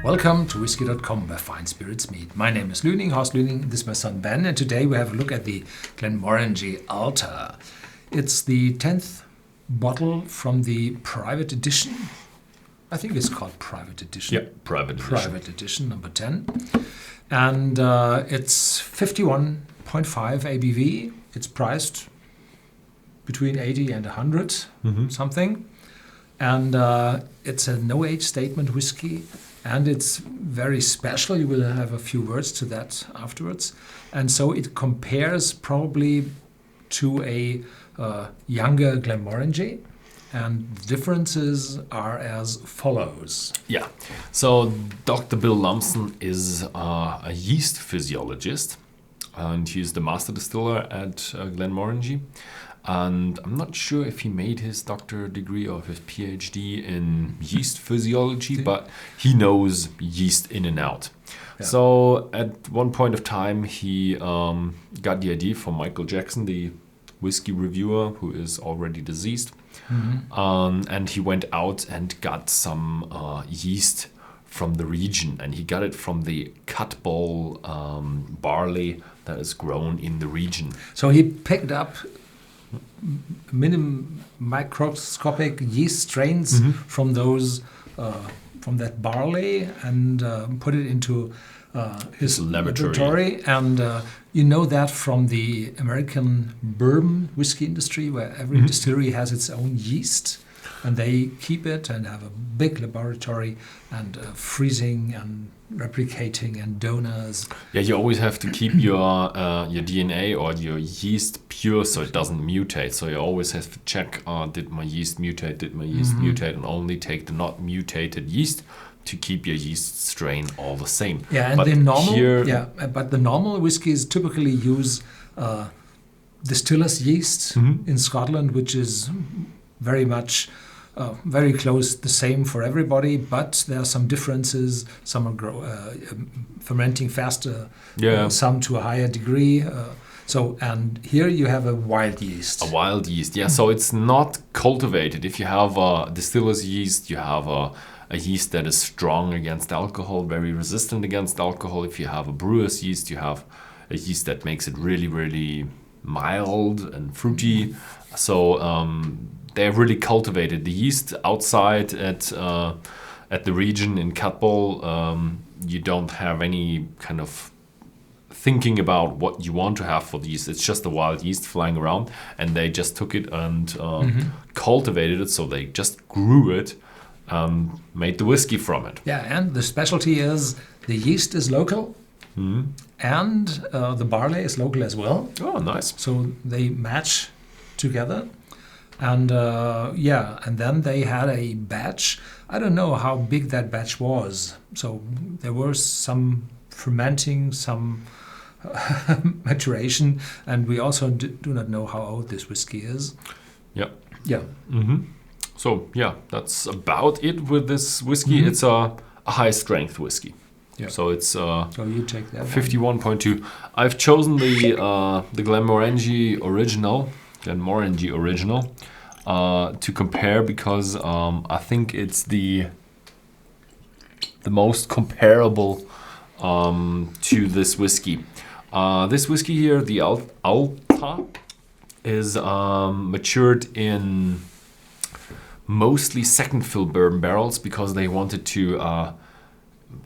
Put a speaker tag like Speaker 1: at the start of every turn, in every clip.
Speaker 1: Welcome to Whisky.com, where fine spirits meet. My name is Lüning, Horst Lüning, this is my son Ben, and today we have a look at the Glenmorangie Allta. It's the 10th bottle from the private edition. I think it's called private edition.
Speaker 2: Yeah, private edition.
Speaker 1: Private edition, number 10. And it's 51.5 ABV. It's priced between 80 and 100 something. And it's a no-age statement whiskey. And it's very special. You will have a few words to that afterwards. And so it compares probably to a younger Glenmorangie. And the differences are as follows.
Speaker 2: Yeah. So Dr. Bill Lumsden is a yeast physiologist. And he's the master distiller at Glenmorangie. And I'm not sure if he made his doctor degree or his PhD in yeast physiology, but he knows yeast in and out. Yeah. So at one point of time, he got the idea from Michael Jackson, the whiskey reviewer who is already deceased. And he went out and got some yeast from the region. And he got it from the cut ball barley that is grown in the region.
Speaker 1: So he picked up microscopic yeast strains from those from that barley and put it into his laboratory. And you know that from the American bourbon whiskey industry, where every distillery has its own yeast, and they keep it and have a big laboratory and freezing and replicating and donors.
Speaker 2: Yeah, you always have to keep your DNA or your yeast pure so it doesn't mutate. So you always have to check, did my yeast mutate, and only take the not mutated yeast to keep your yeast strain all the same.
Speaker 1: Yeah, and but the normal whiskeys typically use distiller's yeast in Scotland, which is very much very close, the same for everybody, but there are some differences. Some are fermenting faster, some to a higher degree. And here you have a wild yeast.
Speaker 2: A wild yeast, yeah. So it's not cultivated. If you have a distiller's yeast, you have a yeast that is strong against alcohol, very resistant against alcohol. If you have a brewer's yeast, you have a yeast that makes it really, really mild and fruity. So they're really cultivated. The yeast outside at the region in Catball, you don't have any kind of thinking about what you want to have for the yeast. It's just a wild yeast flying around, and they just took it and cultivated it. So they just grew it, made the whiskey from it.
Speaker 1: Yeah, and the specialty is the yeast is local, and the barley is local as well.
Speaker 2: Oh, nice.
Speaker 1: So they match together. And and then they had a batch. I don't know how big that batch was. So there was some fermenting, some maturation, and we also do not know how old this whiskey is.
Speaker 2: Yeah.
Speaker 1: Yeah.
Speaker 2: So yeah, that's about it with this whiskey. It's a high strength whiskey. Yeah. So it's
Speaker 1: so you take that
Speaker 2: 51.2. I've chosen the Glenmorangie Original. To compare because I think it's the most comparable to this whiskey. This whiskey here, the Allta, is matured in mostly second fill bourbon barrels because they wanted to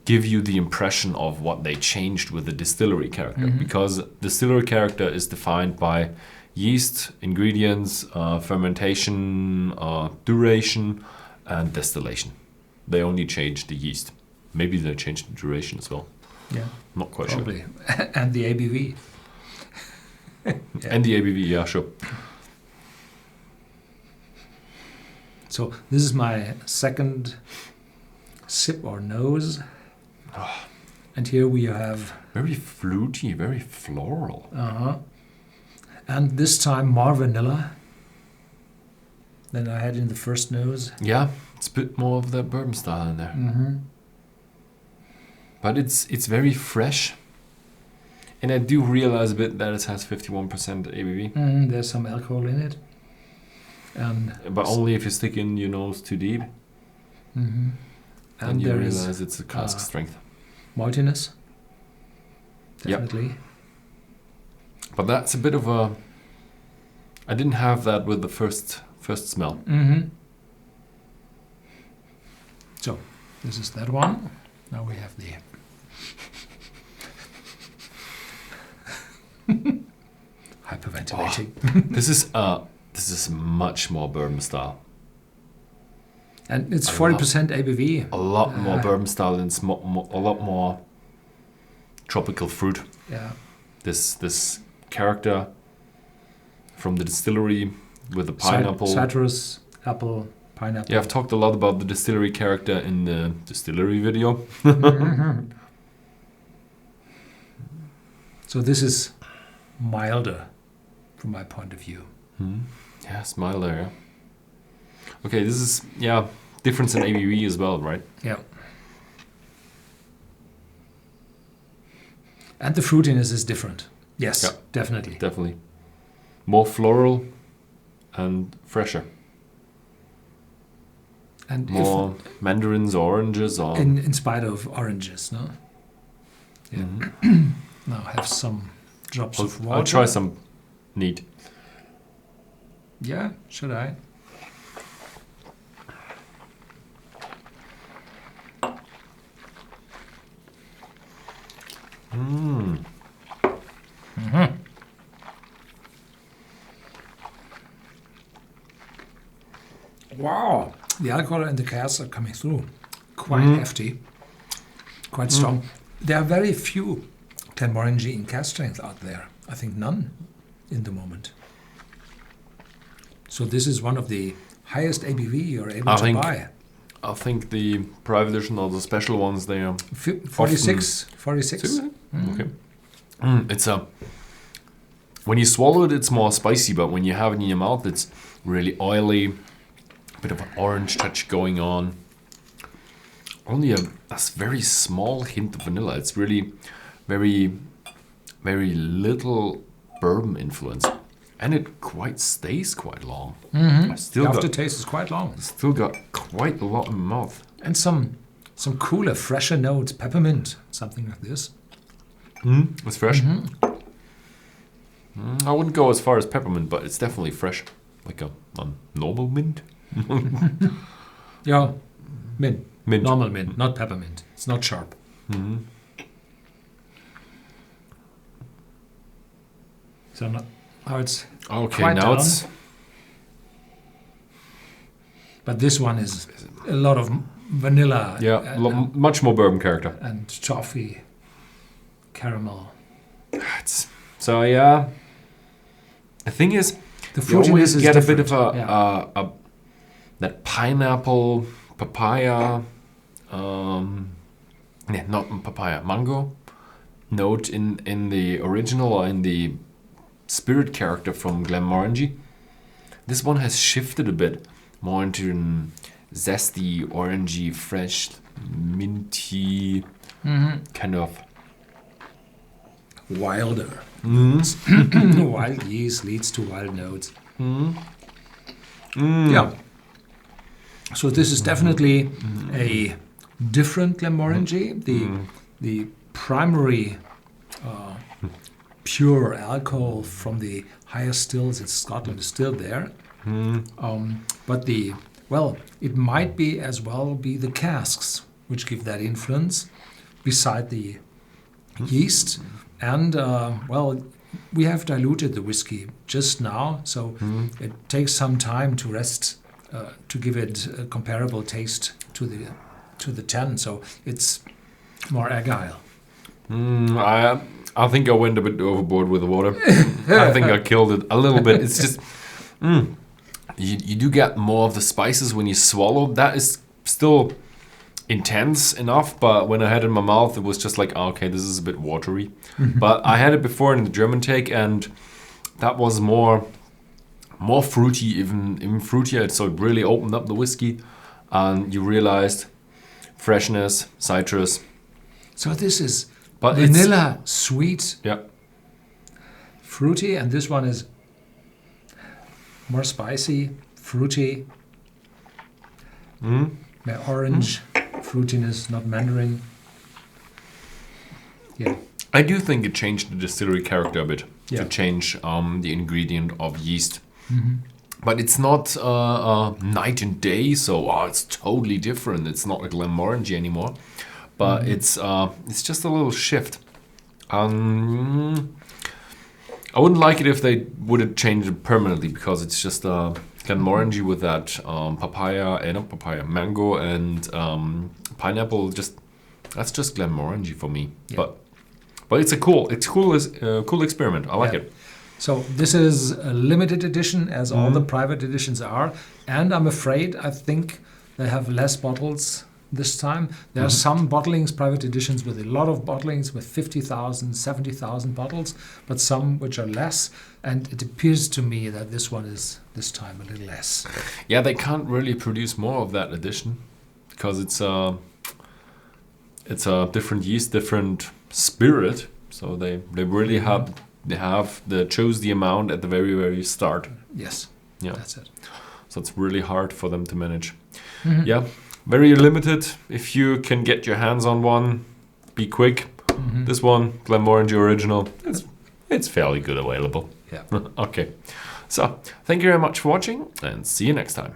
Speaker 2: give you the impression of what they changed with the distillery character. Because distillery character is defined by yeast, ingredients, fermentation, duration, and distillation. They only changed the yeast. Maybe they changed the duration as well.
Speaker 1: Yeah.
Speaker 2: Not quite
Speaker 1: probably.
Speaker 2: sure.
Speaker 1: And the ABV.
Speaker 2: And the ABV, yeah, sure.
Speaker 1: So this is my second sip or nose. And here we have...
Speaker 2: Very fruity, very floral.
Speaker 1: And this time more vanilla than I had in the first nose.
Speaker 2: Yeah, it's a bit more of the bourbon style in there. But it's very fresh. And I do realize a bit that it has 51% ABV.
Speaker 1: There's some alcohol in it.
Speaker 2: But only if you stick in your nose too deep.
Speaker 1: And
Speaker 2: you
Speaker 1: there
Speaker 2: realize
Speaker 1: is
Speaker 2: it's a cask strength.
Speaker 1: maltiness.
Speaker 2: Yep.
Speaker 1: Definitely.
Speaker 2: But that's a bit of a... I didn't have that with the first smell.
Speaker 1: Mm-hmm. So, this is that one. Now we have the... hyperventilating.
Speaker 2: This is much more bourbon style.
Speaker 1: And it's 40% ABV.
Speaker 2: A lot more bourbon style, and it's a lot more tropical fruit.
Speaker 1: Yeah.
Speaker 2: This character from the distillery with the pineapple.
Speaker 1: Citrus, apple, pineapple.
Speaker 2: Yeah, I've talked a lot about the distillery character in the distillery video.
Speaker 1: Mm-hmm. So this is milder from my point of view.
Speaker 2: Yeah, it's milder, yeah. Okay, this is, difference in ABV as well, right?
Speaker 1: Yeah. And the fruitiness is different. Yes,
Speaker 2: Yeah.
Speaker 1: definitely.
Speaker 2: Definitely. More floral and fresher.
Speaker 1: And
Speaker 2: More mandarins, oranges, or...
Speaker 1: in spite of oranges, no? Yeah.
Speaker 2: Mhm.
Speaker 1: Now have some drops of water.
Speaker 2: I'll try some neat.
Speaker 1: Yeah, should I? Wow, the alcohol and the casks are coming through. Quite hefty, quite strong. There are very few Glenmorangie in cask strength out there. I think none in the moment. So this is one of the highest ABV you're able to buy.
Speaker 2: I think the private edition or the special ones, they are
Speaker 1: 46. 46.
Speaker 2: Okay. It's a... When you swallow it, it's more spicy, but when you have it in your mouth, it's really oily. A bit of an orange touch going on. Only a very small hint of vanilla. It's really very, very little bourbon influence. And it stays quite long.
Speaker 1: Mm-hmm.
Speaker 2: The
Speaker 1: aftertaste is quite long.
Speaker 2: Still got quite a lot in my mouth.
Speaker 1: And some cooler, fresher notes, peppermint, something like this.
Speaker 2: It's fresh. I wouldn't go as far as peppermint, but it's definitely fresh. Like a normal mint.
Speaker 1: Yeah, mint.
Speaker 2: Mint.
Speaker 1: Normal mint, not peppermint. It's not sharp. So now it's
Speaker 2: Okay,
Speaker 1: quite
Speaker 2: now
Speaker 1: down.
Speaker 2: it's...
Speaker 1: But this one is a lot of vanilla.
Speaker 2: Yeah, much more bourbon character.
Speaker 1: And toffee, caramel.
Speaker 2: So yeah, the thing is,
Speaker 1: The
Speaker 2: you always
Speaker 1: fruitiness is
Speaker 2: get a bit
Speaker 1: different.
Speaker 2: of that pineapple, papaya, not papaya, mango note in the original or in the spirit character from Glenmorangie. This one has shifted a bit more into zesty, orangey, fresh, minty, kind of
Speaker 1: Wilder. Wild yeast leads to wild notes. Yeah. So this is definitely a different Glenmorangie. The primary pure alcohol from the higher stills in Scotland is still there. But it might be as well be the casks which give that influence beside the yeast. And we have diluted the whiskey just now, so it takes some time to rest to give it a comparable taste to the 10. So it's more agile.
Speaker 2: I think I went a bit overboard with the water. I think I killed it a little bit. It's just you do get more of the spices when you swallow. That is still intense enough, but when I had it in my mouth, it was just like, okay, this is a bit watery. But I had it before in the German take, and that was more fruity, even fruitier. So it really opened up the whiskey, and you realized freshness, citrus.
Speaker 1: So this is
Speaker 2: But
Speaker 1: vanilla, sweet,
Speaker 2: Yeah.
Speaker 1: fruity, and this one is more spicy, fruity, more orange, fruitiness, not Mandarin. Yeah.
Speaker 2: I do think it changed the distillery character a bit
Speaker 1: Yeah.
Speaker 2: to change the ingredient of yeast.
Speaker 1: Mhm.
Speaker 2: But it's not night and day, so it's totally different. It's not a Glenmorangie anymore, but it's just a little shift. I wouldn't like it if they would have changed it permanently, because it's just Glenmorangie with that mango and pineapple. That's just Glenmorangie for me.
Speaker 1: Yeah.
Speaker 2: But it's a cool experiment. I like
Speaker 1: Yeah.
Speaker 2: it.
Speaker 1: So this is a limited edition, as all the private editions are, and I'm afraid I think they have less bottles this time. There are some bottlings, private editions with a lot of bottlings, with 50,000, 70,000 bottles, but some which are less. And it appears to me that this one is this time a little less.
Speaker 2: Yeah, they can't really produce more of that edition because it's a different yeast, different spirit. So they really chose the amount at the very, very start.
Speaker 1: Yes,
Speaker 2: Yeah.
Speaker 1: that's it.
Speaker 2: So it's really hard for them to manage. Yeah, very limited. If you can get your hands on one, be quick. This one, Glenmorangie Original, it's fairly good available.
Speaker 1: Yeah.
Speaker 2: Okay. So thank you very much for watching, and see you next time.